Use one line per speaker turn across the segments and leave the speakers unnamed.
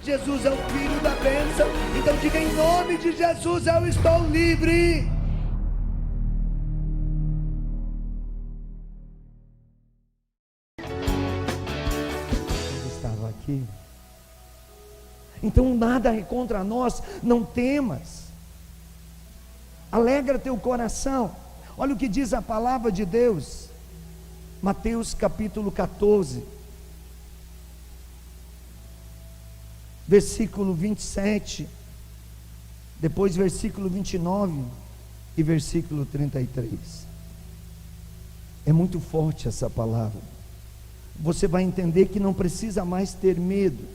Jesus é o Filho da bênção. Então diga: em nome de Jesus eu estou livre. Ele estava aqui. Então nada é contra nós, não temas. Alegra teu coração. Olha o que diz a palavra de Deus. Mateus capítulo 14. Versículo 27, depois versículo 29 e versículo 33. É muito forte essa palavra. Você vai entender que não precisa mais ter medo.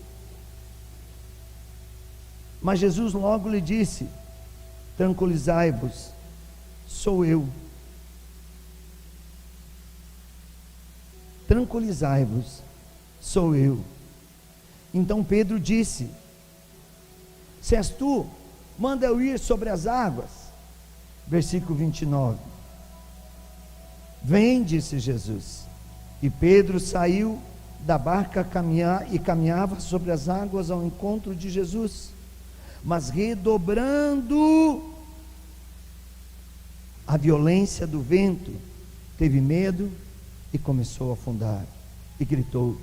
Mas Jesus logo lhe disse: tranquilizai-vos, sou eu. Tranquilizai-vos, sou eu. Então Pedro disse: se és tu, manda eu ir sobre as águas. Versículo 29. Vem, disse Jesus. E Pedro saiu da barca e caminhava sobre as águas ao encontro de Jesus, mas redobrando a violência do vento, teve medo e começou a afundar, e gritou: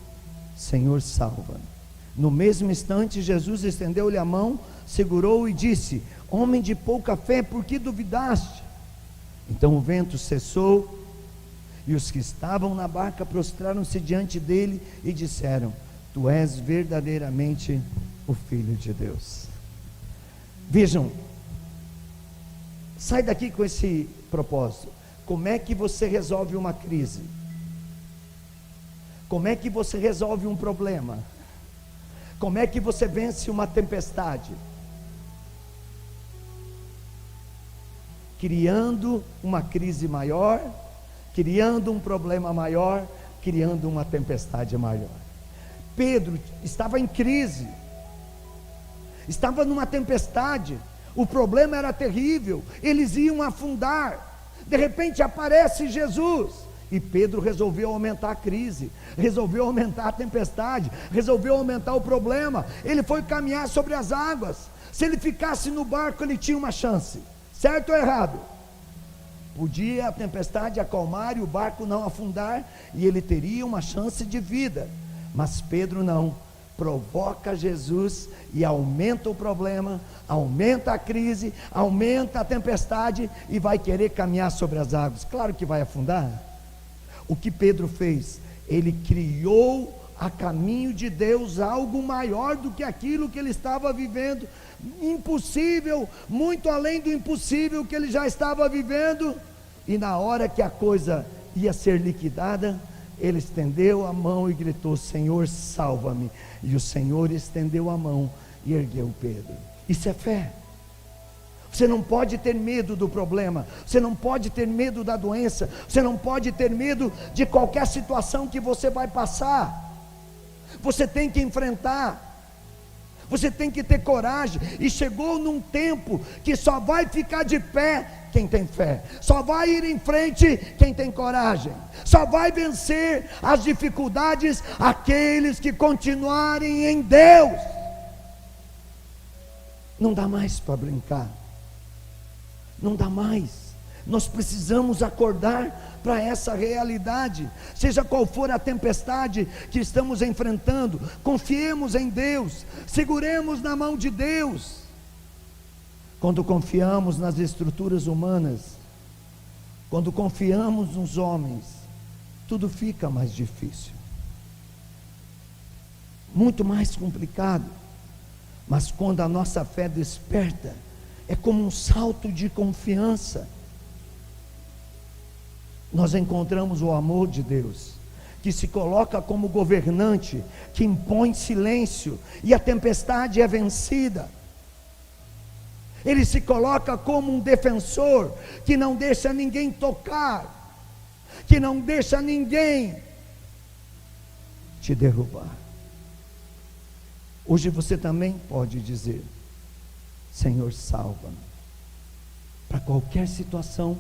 Senhor, salva-me. No mesmo instante, Jesus estendeu-lhe a mão, segurou-o e disse: homem de pouca fé, por que duvidaste? Então o vento cessou, e os que estavam na barca prostraram-se diante dele e disseram: tu és verdadeiramente o Filho de Deus. Vejam, sai daqui com esse propósito. Como é que você resolve uma crise? Como é que você resolve um problema? Como é que você vence uma tempestade? Criando uma crise maior, criando um problema maior, criando uma tempestade maior. Pedro estava em crise, estava numa tempestade, o problema era terrível, eles iam afundar. De repente aparece Jesus, e Pedro resolveu aumentar a crise, resolveu aumentar a tempestade, resolveu aumentar o problema. Ele foi caminhar sobre as águas. Se ele ficasse no barco, ele tinha uma chance, certo ou errado? Podia a tempestade acalmar e o barco não afundar, e ele teria uma chance de vida. Mas Pedro não, provoca Jesus e aumenta o problema, aumenta a crise, aumenta a tempestade, e vai querer caminhar sobre as águas. Claro que vai afundar. O que Pedro fez? Ele criou a caminho de Deus algo maior do que aquilo que ele estava vivendo, impossível, muito além do impossível que ele já estava vivendo. E na hora que a coisa ia ser liquidada, ele estendeu a mão e gritou: Senhor, salva-me. E o Senhor estendeu a mão e ergueu Pedro. Isso é fé. Você não pode ter medo do problema, você não pode ter medo da doença, você não pode ter medo de qualquer situação que você vai passar. Você tem que enfrentar, você tem que ter coragem. E chegou num tempo que só vai ficar de pé quem tem fé, só vai ir em frente quem tem coragem, só vai vencer as dificuldades aqueles que continuarem em Deus. Não dá mais para brincar. Não dá mais. Nós precisamos acordar para essa realidade. Seja qual for a tempestade que estamos enfrentando, confiemos em Deus, seguremos na mão de Deus. Quando confiamos nas estruturas humanas, quando confiamos nos homens, tudo fica mais difícil, muito mais complicado. Mas quando a nossa fé desperta, é como um salto de confiança. Nós encontramos o amor de Deus, que se coloca como governante, que impõe silêncio, e a tempestade é vencida. Ele se coloca como um defensor, que não deixa ninguém tocar, que não deixa ninguém te derrubar. Hoje você também pode dizer: Senhor, salva-me, para qualquer situação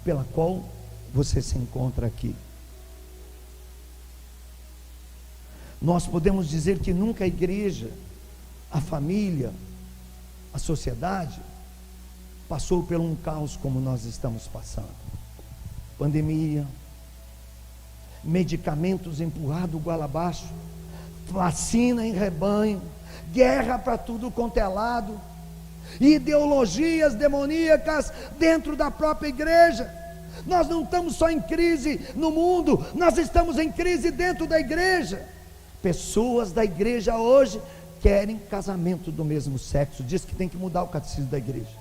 pela qual você se encontra aqui. Nós podemos dizer que nunca a igreja a família, a sociedade passou por um caos como nós estamos passando. Pandemia, medicamentos empurrados goela abaixo, vacina em rebanho, guerra para tudo quanto é lado, ideologias demoníacas dentro da própria igreja. Nós não estamos só em crise no mundo, nós estamos em crise dentro da igreja. Pessoas da igreja hoje querem casamento do mesmo sexo, diz que tem que mudar o catecismo da igreja.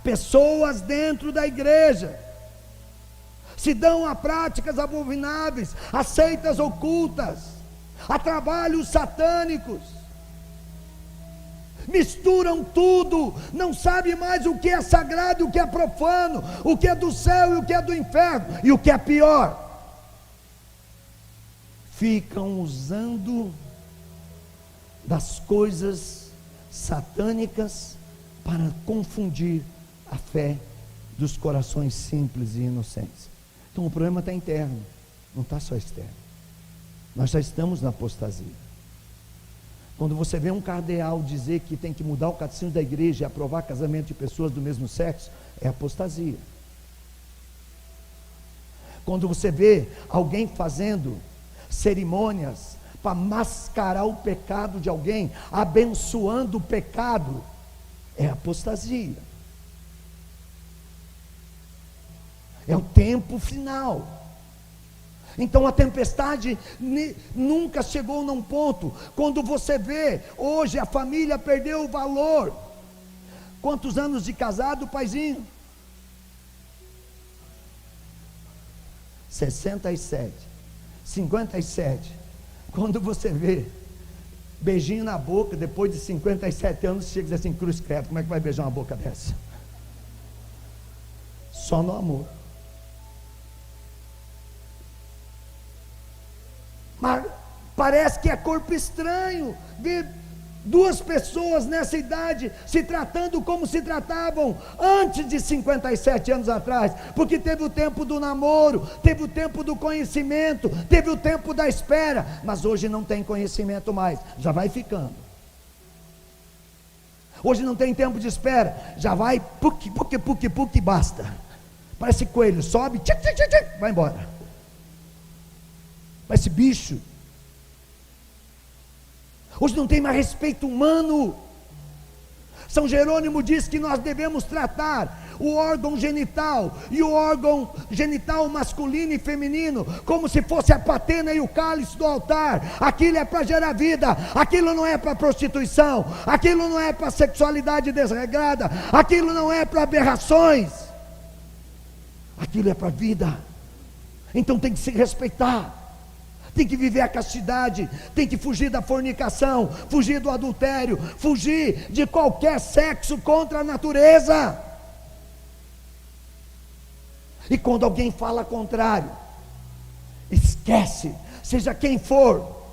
Pessoas dentro da igreja se dão a práticas abomináveis, a seitas ocultas, a trabalhos satânicos, misturam tudo, não sabe mais o que é sagrado e o que é profano, o que é do céu e o que é do inferno, e o que é pior, ficam usando das coisas satânicas para confundir a fé dos corações simples e inocentes. Então o problema está interno, não está só externo. Nós já estamos na apostasia. Quando você vê um cardeal dizer que tem que mudar o catecismo da igreja e aprovar casamento de pessoas do mesmo sexo, é apostasia. Quando você vê alguém fazendo cerimônias para mascarar o pecado de alguém, abençoando o pecado, é apostasia. É o tempo final. Então a tempestade nunca chegou num ponto. Quando você vê, hoje a família perdeu o valor. Quantos anos de casado, paizinho? 67, 57. Quando você vê beijinho na boca, depois de 57 anos, chega e diz assim: cruz credo, como é que vai beijar uma boca dessa? Só no amor. Mas parece que é corpo estranho ver duas pessoas nessa idade se tratando como se tratavam antes de 57 anos atrás, porque teve o tempo do namoro, teve o tempo do conhecimento, teve o tempo da espera, mas hoje não tem conhecimento mais, já vai ficando. Hoje não tem tempo de espera, já vai puc, basta. Parece coelho, sobe, tic, vai embora. Parece bicho. Hoje não tem mais respeito humano. São Jerônimo diz que nós devemos tratar o órgão genital e o órgão genital masculino e feminino como se fosse a patena e o cálice do altar. Aquilo é para gerar vida, aquilo não é para prostituição, aquilo não é para sexualidade desregrada, aquilo não é para aberrações, aquilo é para vida. Então tem que se respeitar, tem que viver a castidade, tem que fugir da fornicação, fugir do adultério, fugir de qualquer sexo contra a natureza. E quando alguém fala contrário, esquece, seja quem for,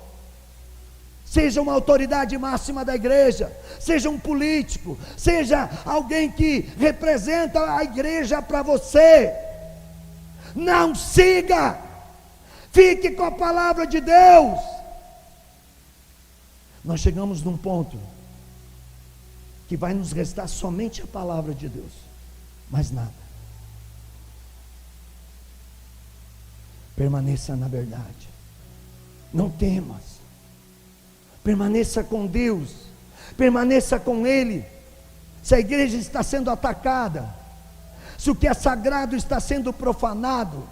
seja uma autoridade máxima da igreja, seja um político, seja alguém que representa a igreja para você, não siga. Fique com a palavra de Deus. Nós chegamos num ponto que vai nos restar somente a palavra de Deus, mais nada. Permaneça na verdade, não temas, permaneça com Deus, permaneça com Ele. Se a igreja está sendo atacada, se o que é sagrado está sendo profanado,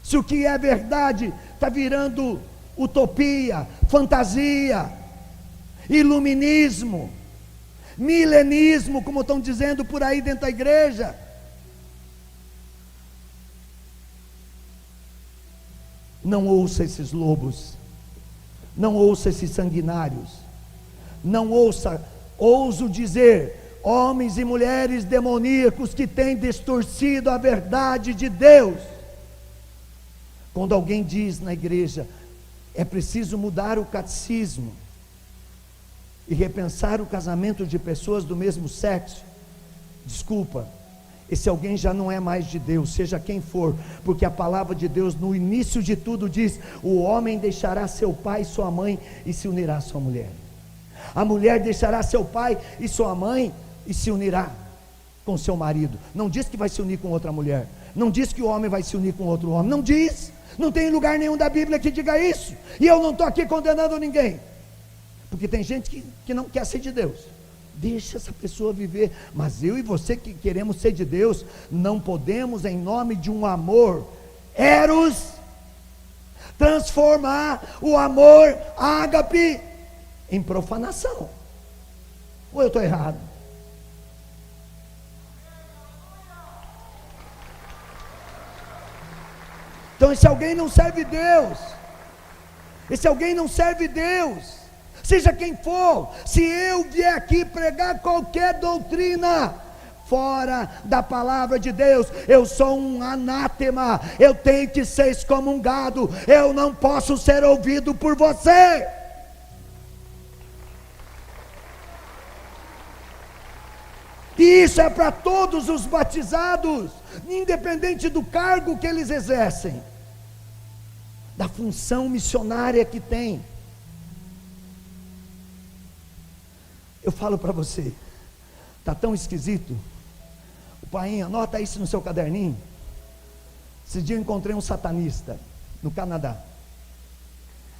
se o que é verdade está virando utopia, fantasia, iluminismo, milenismo, como estão dizendo por aí dentro da igreja, não ouça esses lobos, não ouça esses sanguinários, não ouça, ouso dizer, homens e mulheres demoníacos que têm distorcido a verdade de Deus. Quando alguém diz na igreja, é preciso mudar o catecismo e repensar o casamento de pessoas do mesmo sexo, desculpa, esse alguém já não é mais de Deus, seja quem for, porque a palavra de Deus no início de tudo diz: o homem deixará seu pai e sua mãe e se unirá à sua mulher. A mulher deixará seu pai e sua mãe e se unirá com seu marido. Não diz que vai se unir com outra mulher, não diz que o homem vai se unir com outro homem, não diz, não tem lugar nenhum da Bíblia que diga isso. E eu não estou aqui condenando ninguém, porque tem gente que não quer ser de Deus. Deixa essa pessoa viver, mas eu e você que queremos ser de Deus, não podemos, em nome de um amor eros, transformar o amor ágape em profanação. Ou eu estou errado? Então esse alguém não serve Deus, esse alguém não serve Deus. Seja quem for, se eu vier aqui pregar qualquer doutrina fora da palavra de Deus, eu sou um anátema, eu tenho que ser excomungado, eu não posso ser ouvido por você. E isso é para todos os batizados, independente do cargo que eles exercem, da função missionária que tem. Eu falo para você, está tão esquisito. O pai, anota isso no seu caderninho. Esse dia eu encontrei um satanista no Canadá.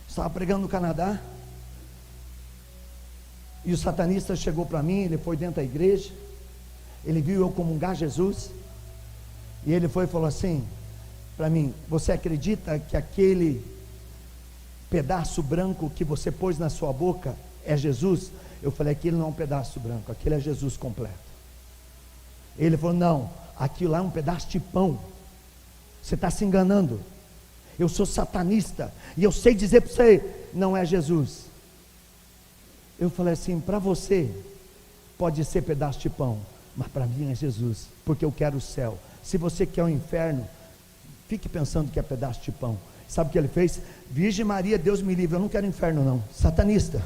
Estava pregando no Canadá, e o satanista chegou para mim. Ele foi dentro da igreja, ele viu eu comungar Jesus, e ele foi e falou assim para mim: você acredita que aquele pedaço branco que você pôs na sua boca é Jesus? Eu falei: aquilo não é um pedaço branco, aquilo é Jesus completo. Ele falou: não, aquilo lá é um pedaço de pão, você está se enganando, eu sou satanista, e eu sei dizer para você, não é Jesus. Eu falei assim: para você pode ser pedaço de pão, mas para mim é Jesus, porque eu quero o céu. Se você quer o inferno, fique pensando que é pedaço de pão. Sabe o que ele fez? Virgem Maria, Deus me livre, eu não quero inferno não. Satanista.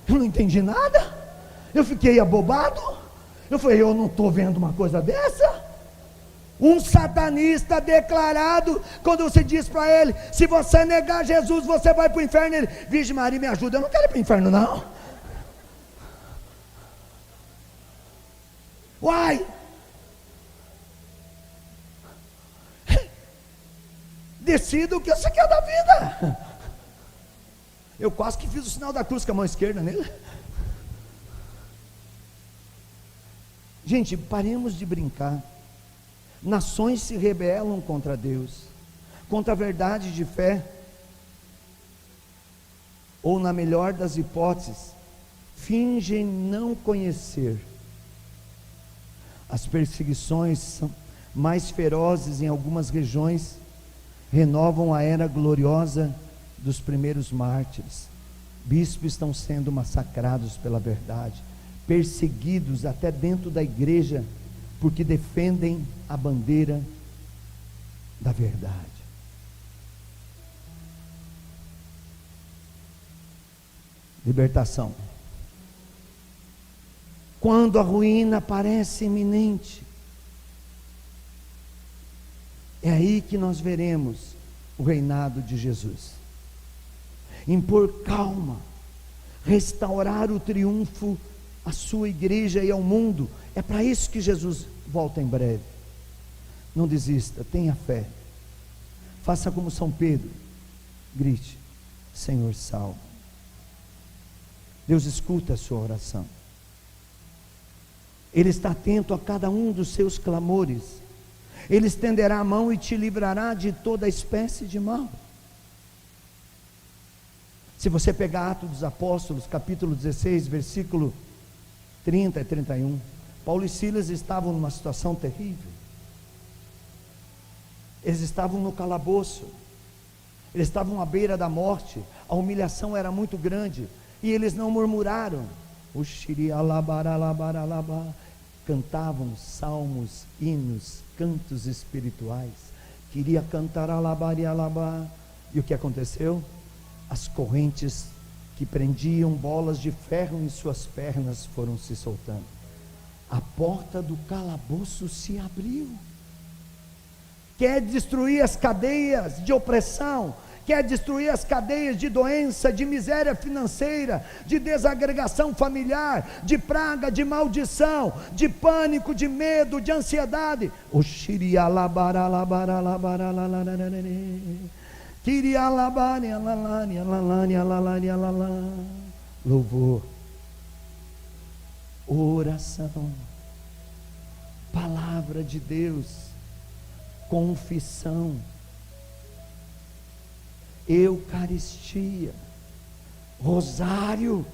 Eu não entendi nada, eu fiquei abobado. Eu falei: eu não estou vendo uma coisa dessa. Um satanista declarado, quando você diz para ele: se você negar Jesus, você vai para o inferno. Ele: Virgem Maria, me ajuda, eu não quero ir para o inferno não. Uai! Decida o que você quer da vida. Eu quase que fiz o sinal da cruz com a mão esquerda nele. Gente, paremos de brincar. Nações se rebelam contra Deus, contra a verdade de fé, ou na melhor das hipóteses, fingem não conhecer. As perseguições são mais ferozes em algumas regiões, renovam a era gloriosa dos primeiros mártires. Bispos estão sendo massacrados pela verdade, perseguidos até dentro da igreja, porque defendem a bandeira da verdade. Libertação. Quando a ruína parece iminente, é aí que nós veremos o reinado de Jesus. Impor calma, restaurar o triunfo à sua igreja e ao mundo. É para isso que Jesus volta em breve. Não desista, tenha fé. Faça como São Pedro, grite: Senhor, salva. Deus escuta a sua oração. Ele está atento a cada um dos seus clamores. Ele estenderá a mão e te livrará de toda espécie de mal. Se você pegar Atos dos Apóstolos, capítulo 16, versículo 30 e 31, Paulo e Silas estavam numa situação terrível. Eles estavam no calabouço, eles estavam à beira da morte, a humilhação era muito grande, e eles não murmuraram. O xirialabaralabaralaba, cantavam salmos, hinos, cantos espirituais. Queria cantar alabarialaba. E o que aconteceu? As correntes que prendiam bolas de ferro em suas pernas foram se soltando. a porta do calabouço se abriu. Quer destruir as cadeias de opressão, quer destruir as cadeias de doença, de miséria financeira, de desagregação familiar, de praga, de maldição, de pânico, de medo, de ansiedade. Louvor, oração, palavra de Deus, confissão, Eucaristia, rosário,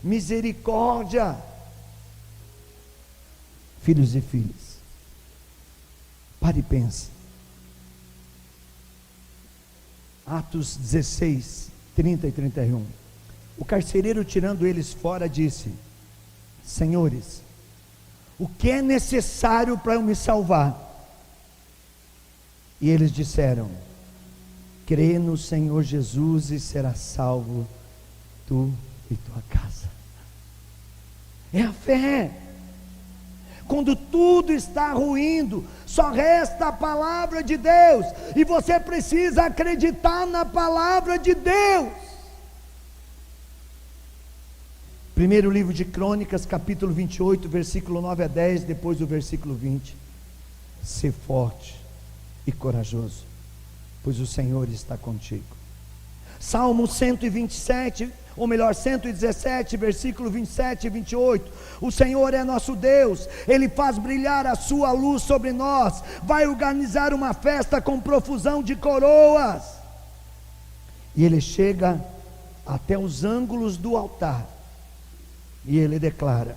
misericórdia. Filhos e filhas, pare e pense. Atos 16, 30 e 31. O carcereiro, tirando eles fora, disse: Senhores, o que é necessário para eu me salvar? E eles disseram: crê no Senhor Jesus e serás salvo, tu e tua casa. É a fé. Quando tudo está ruindo, só resta a palavra de Deus, e você precisa acreditar na palavra de Deus. Primeiro livro de Crônicas, capítulo 28, versículo 9 a 10, depois do versículo 20. Ser forte e corajoso, pois o Senhor está contigo. Salmo 127, ou melhor, 117, versículo 27 e 28. O Senhor é nosso Deus, Ele faz brilhar a sua luz sobre nós, vai organizar uma festa com profusão de coroas, e Ele chega até os ângulos do altar, e Ele declara: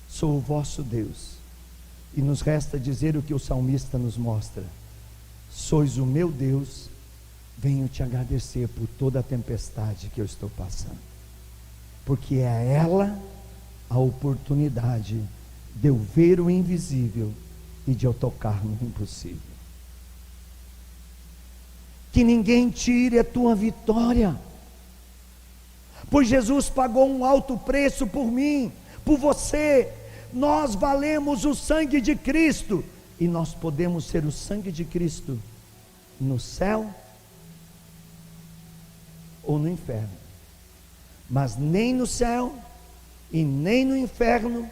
sou o vosso Deus. E nos resta dizer o que o salmista nos mostra: sois o meu Deus, venho te agradecer por toda a tempestade que eu estou passando, porque é ela a oportunidade de eu ver o invisível e de eu tocar no impossível. Que ninguém tire a tua vitória, pois Jesus pagou um alto preço por mim, por você. Nós valemos o sangue de Cristo, e nós podemos ser o sangue de Cristo no céu ou no inferno, mas nem no céu e nem no inferno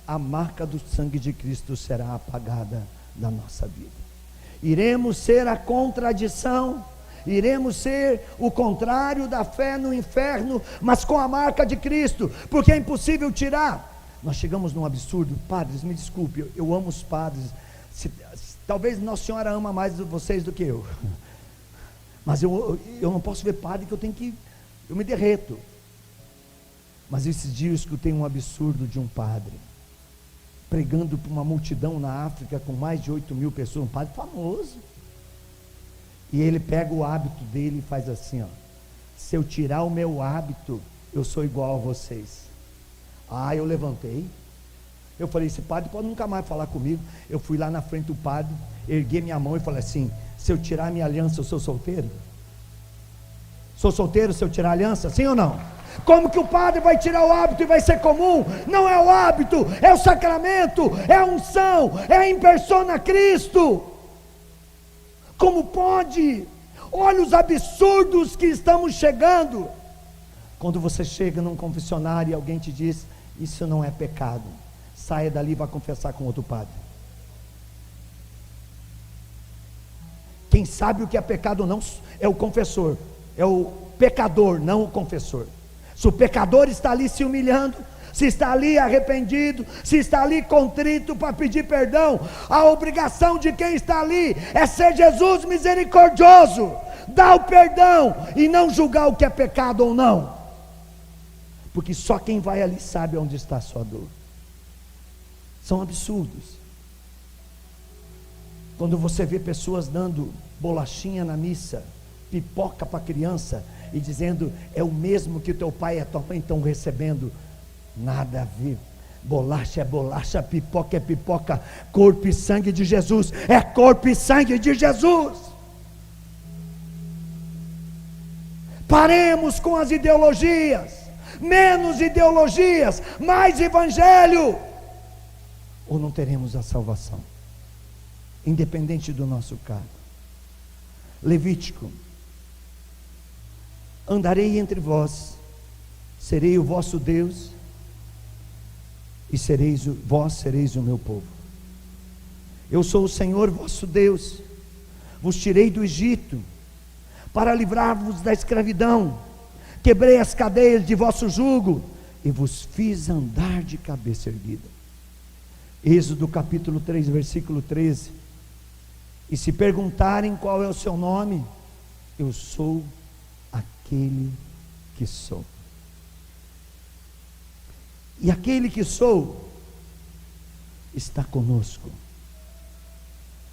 a marca do sangue de Cristo será apagada da nossa vida. Iremos ser a contradição, iremos ser o contrário da fé no inferno, mas com a marca de Cristo, porque é impossível tirar. Nós chegamos num absurdo. Padres, me desculpe, eu amo os padres, talvez Nossa Senhora ama mais vocês do que eu, mas eu não posso ver padre que eu me derreto. Mas esses dias eu escutei um absurdo de um padre pregando para uma multidão na África com mais de 8.000 pessoas, um padre famoso, e ele pega o hábito dele e faz assim, ó: se eu tirar o meu hábito, eu sou igual a vocês. Eu levantei, eu falei: esse padre pode nunca mais falar comigo. Eu fui lá na frente do padre, erguei minha mão e falei assim: se eu tirar a minha aliança, eu sou solteiro? Sou solteiro se eu tirar a aliança, sim ou não? Como que o padre vai tirar o hábito e vai ser comum? Não é o hábito, é o sacramento, é a unção, é a in persona Cristo. Como pode? Olha os absurdos que estamos chegando. Quando você chega num confessionário e alguém te diz: isso não é pecado, saia dali e vá confessar com outro padre. Quem sabe o que é pecado ou não é o confessor, é o pecador, não o confessor. Se o pecador está ali se humilhando, se está ali arrependido, se está ali contrito para pedir perdão, a obrigação de quem está ali é ser Jesus misericordioso, dar o perdão e não julgar o que é pecado ou não, porque só quem vai ali sabe onde está a sua dor. São absurdos. Quando você vê pessoas dando bolachinha na missa, pipoca para criança, e dizendo: é o mesmo que teu pai e a tua mãe estão recebendo. Nada a ver. Bolacha é bolacha, pipoca é pipoca. Corpo e sangue de Jesus é corpo e sangue de Jesus. Paremos com as ideologias, menos ideologias, mais evangelho, ou não teremos a salvação, independente do nosso cargo. Levítico: andarei entre vós, serei o vosso Deus, e vós sereis o meu povo. Eu sou o Senhor vosso Deus, vos tirei do Egito, para livrar-vos da escravidão, quebrei as cadeias de vosso jugo, e vos fiz andar de cabeça erguida. Êxodo capítulo 3, versículo 13. E se perguntarem qual é o seu nome, eu sou aquele que sou. E aquele que sou está conosco.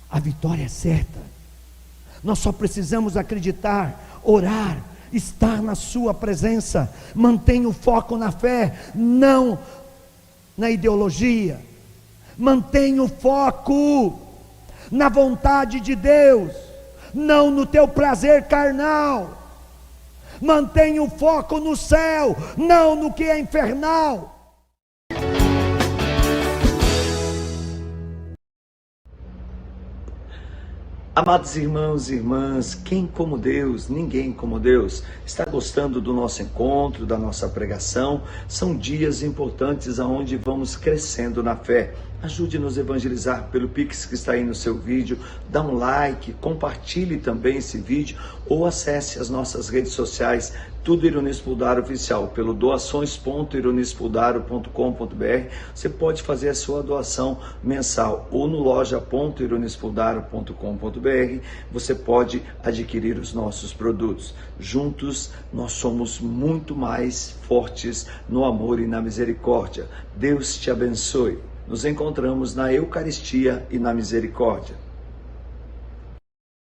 A vitória é certa. Nós só precisamos acreditar, orar, estar na sua presença. Mantenha o foco na fé, não na ideologia. Mantenha o foco na vontade de Deus, não no teu prazer carnal. Mantenha o foco no céu, não no que é infernal. Amados irmãos e irmãs, quem como Deus? Ninguém como Deus. Está gostando do nosso encontro, da nossa pregação? São dias importantes onde vamos crescendo na fé. Ajude-nos a evangelizar pelo Pix que está aí no seu vídeo. Dá um like, compartilhe também esse vídeo ou acesse as nossas redes sociais, tudo Ironismo Puldar Oficial, pelo doações.ironismopuldar.com.br. Você pode fazer a sua doação mensal ou no loja.ironismopuldar.com.br. Você pode adquirir os nossos produtos. Juntos nós somos muito mais fortes no amor e na misericórdia. Deus te abençoe. Nos encontramos na Eucaristia e na misericórdia.